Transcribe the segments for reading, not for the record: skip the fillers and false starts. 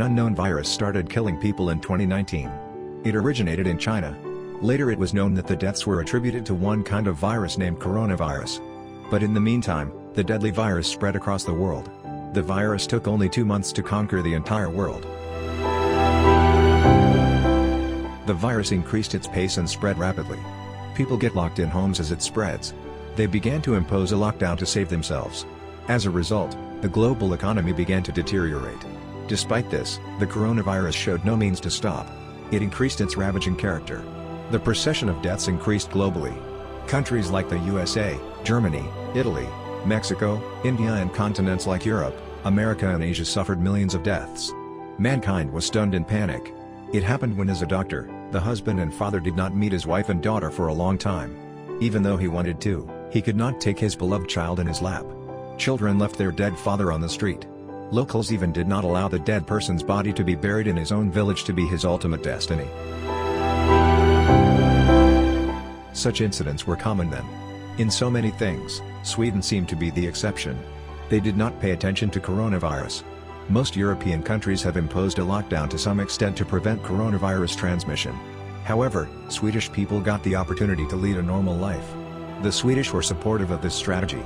an unknown virus started killing people in 2019. It originated in China. Later it was known that the deaths were attributed to one kind of virus named coronavirus. But in the meantime, the deadly virus spread across the world. The virus took only 2 months to conquer the entire world. The virus increased its pace and spread rapidly. People get locked in homes as it spreads. They began to impose a lockdown to save themselves. As a result, the global economy began to deteriorate. Despite this, the coronavirus showed no means to stop. It increased its ravaging character. The procession of deaths increased globally. Countries like the USA, Germany, Italy, Mexico, India and continents like Europe, America and Asia suffered millions of deaths. Mankind was stunned in panic. It happened when, as a doctor, the husband and father did not meet his wife and daughter for a long time. Even though he wanted to, he could not take his beloved child in his lap. Children left their dead father on the street. Locals even did not allow the dead person's body to be buried in his own village to be his ultimate destiny. Such incidents were common then. In so many things, Sweden seemed to be the exception. They did not pay attention to coronavirus. Most European countries have imposed a lockdown to some extent to prevent coronavirus transmission. However, Swedish people got the opportunity to lead a normal life. The Swedish were supportive of this strategy.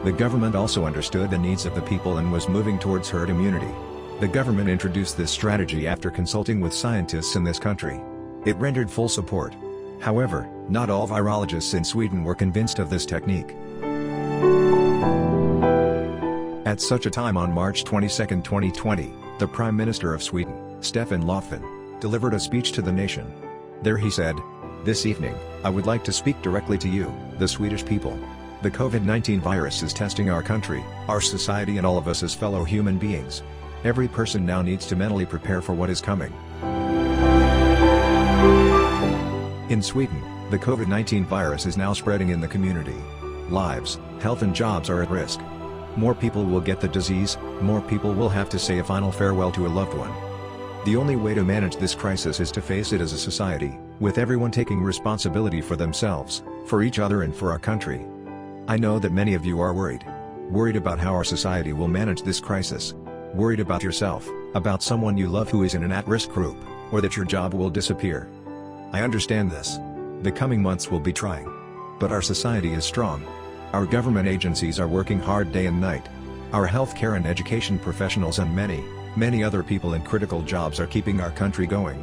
The government also understood the needs of the people and was moving towards herd immunity. The government introduced this strategy after consulting with scientists in this country. It rendered full support. However, not all virologists in Sweden were convinced of this technique. At such a time on March 22, 2020, the Prime Minister of Sweden, Stefan Löfven, delivered a speech to the nation. There he said, "This evening, I would like to speak directly to you, the Swedish people. The COVID-19 virus is testing our country, our society and all of us as fellow human beings. Every person now needs to mentally prepare for what is coming." In Sweden, the COVID-19 virus is now spreading in the community. Lives, health and jobs are at risk. More people will get the disease, more people will have to say a final farewell to a loved one. The only way to manage this crisis is to face it as a society, with everyone taking responsibility for themselves, for each other and for our country. I know that many of you are worried. Worried about how our society will manage this crisis. Worried about yourself, about someone you love who is in an at-risk group, or that your job will disappear. I understand this. The coming months will be trying. But our society is strong. Our government agencies are working hard day and night. Our healthcare and education professionals and many other people in critical jobs are keeping our country going.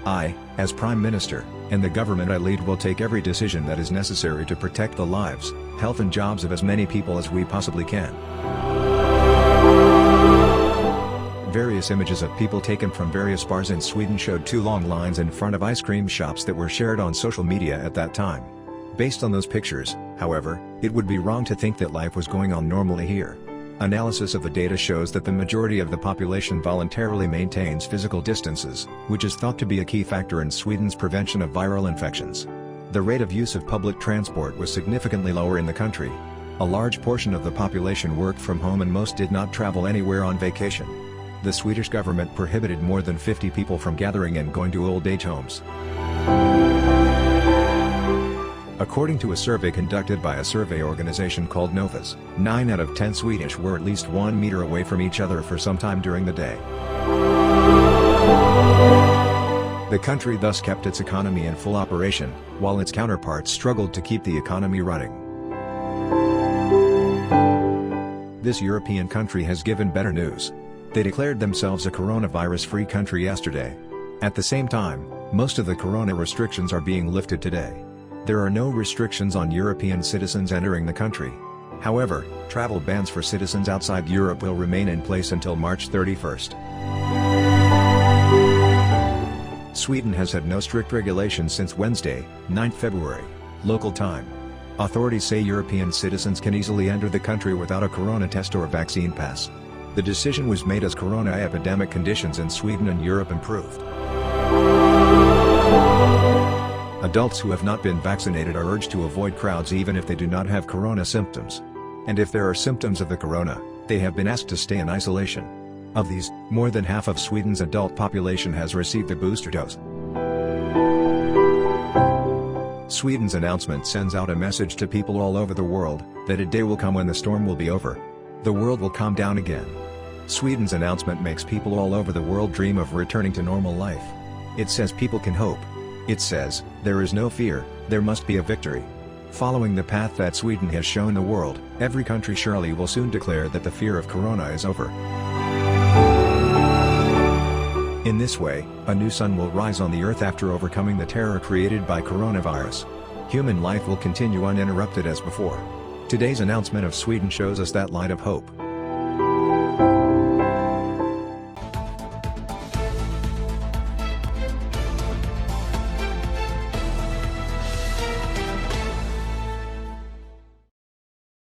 I, as Prime Minister, and the government I lead will take every decision that is necessary to protect the lives, health and jobs of as many people as we possibly can. Various images of people taken from various bars in Sweden showed 2 long lines in front of ice cream shops that were shared on social media at that time. Based on those pictures, however, it would be wrong to think that life was going on normally here. Analysis of the data shows that the majority of the population voluntarily maintains physical distances, which is thought to be a key factor in Sweden's prevention of viral infections. The rate of use of public transport was significantly lower in the country. A large portion of the population worked from home and most did not travel anywhere on vacation. The Swedish government prohibited more than 50 people from gathering and going to old age homes. According to a survey conducted by a survey organization called Novus, 9 out of 10 Swedish were at least 1 meter away from each other for some time during the day. The country thus kept its economy in full operation, while its counterparts struggled to keep the economy running. This European country has given better news. They declared themselves a coronavirus-free country yesterday. At the same time, most of the corona restrictions are being lifted today. There are no restrictions on European citizens entering the country. However, travel bans for citizens outside Europe will remain in place until March 31st. Sweden has had no strict regulations since Wednesday, 9 February, local time. Authorities say European citizens can easily enter the country without a corona test or vaccine pass. The decision was made as corona epidemic conditions in Sweden and Europe improved. Adults who have not been vaccinated are urged to avoid crowds even if they do not have corona symptoms. And if there are symptoms of the corona, they have been asked to stay in isolation. Of these, more than half of Sweden's adult population has received the booster dose. Sweden's announcement sends out a message to people all over the world, that a day will come when the storm will be over. The world will calm down again. Sweden's announcement makes people all over the world dream of returning to normal life. It says people can hope. It says, there is no fear, there must be a victory. Following the path that Sweden has shown the world, every country surely will soon declare that the fear of corona is over. In this way, a new sun will rise on the earth after overcoming the terror created by coronavirus. Human life will continue uninterrupted as before. Today's announcement of Sweden shows us that light of hope.